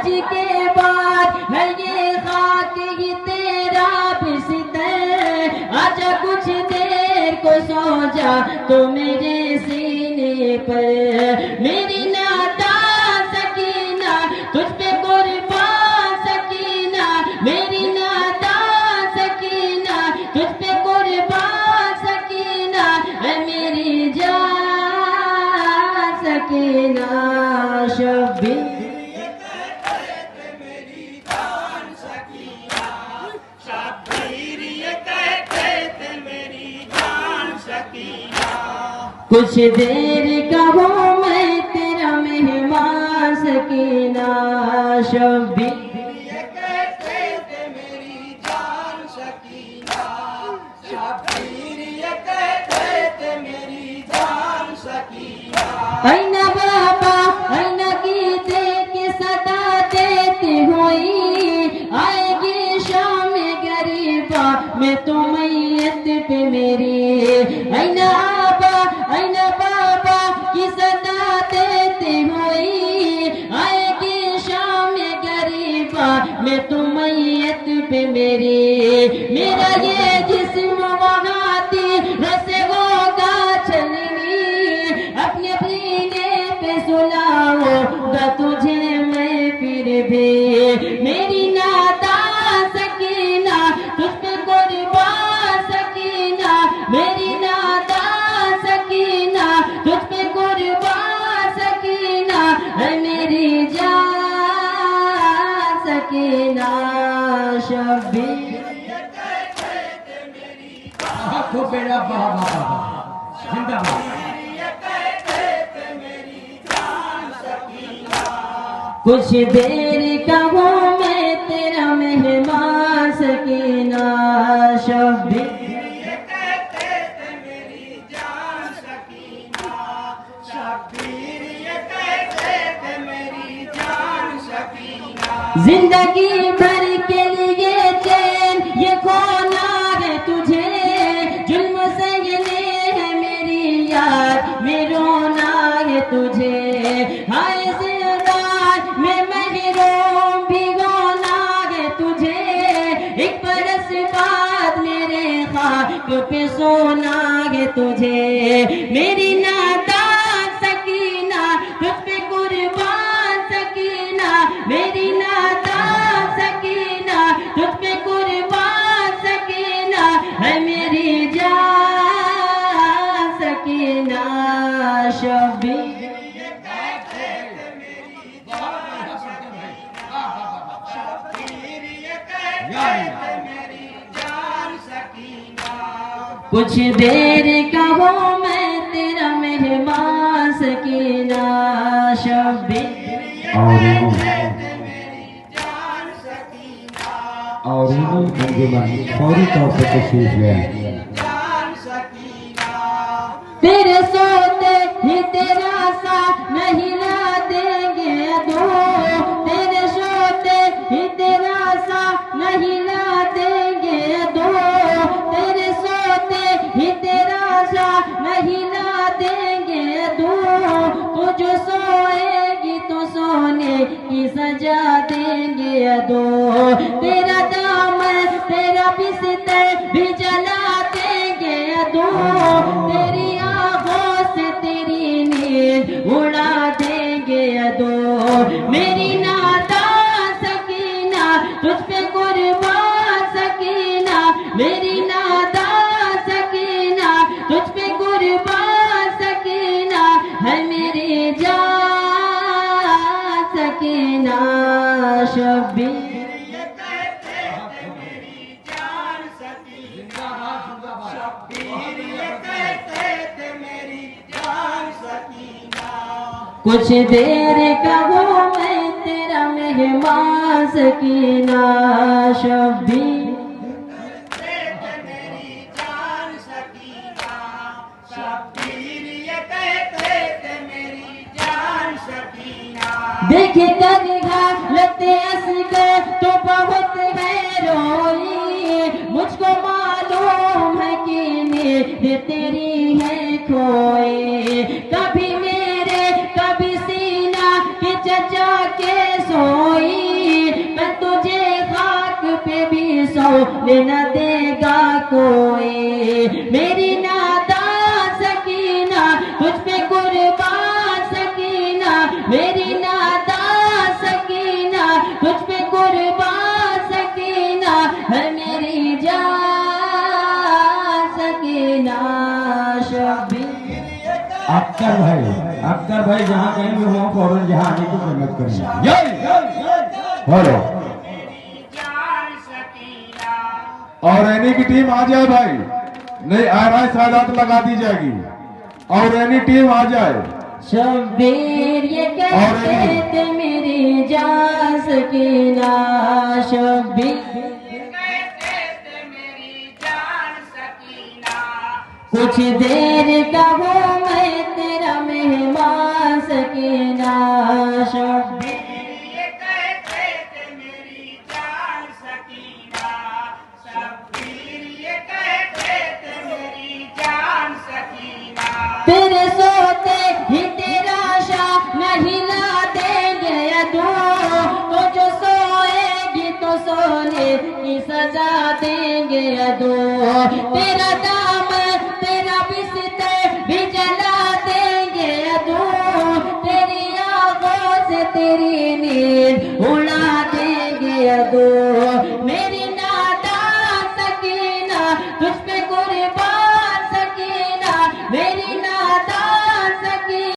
आज के बाद है ये खाक ही तेरा बिस्तर। आजा कुछ देर को सो जा तो मेरे सीने पर। मेरी नादान सकीना तुझ पे कुर्बान सकीना, मेरी नादान सकीना तुझ पे कुर्बान सकीना, है मेरी जान सकीना। शब्बीर कुछ देर का हूँ मैं तेरा मेहमान सकीना। शब्बीर ये कहते थे मेरी जान सकीना, शब्बीर ये कहते थे मेरी जान सकीना। ऐना बाबा ऐना की देख सदा देती हुई, आएगी शाम गरीबा मैं तो मैयत पे मेरी। ऐना ऐना बाबा की सदा देती हुई, आएगी शाम गरीबा मैं तो मैयत पे मेरी। मेरा ये जिस्म वहाती रसे होगा चलनी, अपने सीने पे सुलाऊंगा तुझे मैं फिर भी। मेरी नादान सकीना तुझ पे कुर्बान सकीना, मेरी नादान सकीना तुझ पे कुर्बान सकीना, है मेरी जान सकीना। शब्बीर खूब बेड़ा जिंदाबाद। कुछ देर का हूँ मैं तेरा मेहमान सकीना। शब्बीर ये कहते थे मेरी जान सकीना, शब्बीर ये कहते थे मेरी जान सकीना। जिंदगी भर के लिए चैन ये खोना है तुझे, जुल्म से ये ले है मेरी याद में रोना है तुझे। हाय जिंदान में महरूम भिगोना है तुझे, एक बरस बाद मेरे खाक पे सोना है तुझे। मेरी नादान सकीना तुझ पे कुर्बान सकीना, मेरी नादान सकीना तुझ पे कुर्बान सकीना, है मेरी जान सकीना। शब्बीर कुछ देर का हूँ मैं तेरा मेहमान सकीना। शब्बीर और मंजूबानी फौरी तौर पर तशरीफ ले आए। तेरे सोते ही तेरा सा नहीं ला देंगे दो, तेरे सोते ही तेरा सा नहीं ला देंगे दो, तेरे सोते ही तेरा सा नहीं ला देंगे दो। तू जो सोएगी तो सोने की सजा देंगे दो, तेरा दामन तेरा बिस्तर भी जला देंगे दो, तेरी आंखों से तेरी नींद उड़ा देंगे दो। मेरी नादान सकीना तुझ पे कुर्बान सकीना, मेरी नादान सकीना तुझ पे कुर्बान सकीना, है मेरी जान सकीना। शब्बीर कुछ देर का हूँ मैं तेरा मेहमान सकीना। शब्बीर देखे कर हालते असगर तो बहुत है रोई, मुझको मालूम है कि नींद तेरी है खोई। कभी मेरे कभी सीना के चचा के सोई, लेना देगा कोई। मेरी नादा सकीना तुझ पे कुर्बान सकीना, मेरी नादा सकीना तुझ पे कुर्बान सकीना, है मेरी जान सकीना शबीर। अख्तर भाई जहाँ कहीं भी हो फौरन जहाँ आने की जरूरत करें। हेलो और एनी की टीम आ जाए भाई, नहीं आ रहा है सादात लगा दी जाएगी और एनी टीम आ जाए। शब्बीर ये कहते थे मेरी जान सकीना, शब्बीर कुछ देर का हूँ मैं तेरा मेहमान सकीना, शब्बीर ये कहते थे मेरी जान सकीना, शब्बीर ये कहते थे मेरी जान सकीना। तेरे सोते ही तेरा शाह नहीं ला देंगे दूर, तो जो सोएगी तो सोने की सजा देंगे दूर। तेरा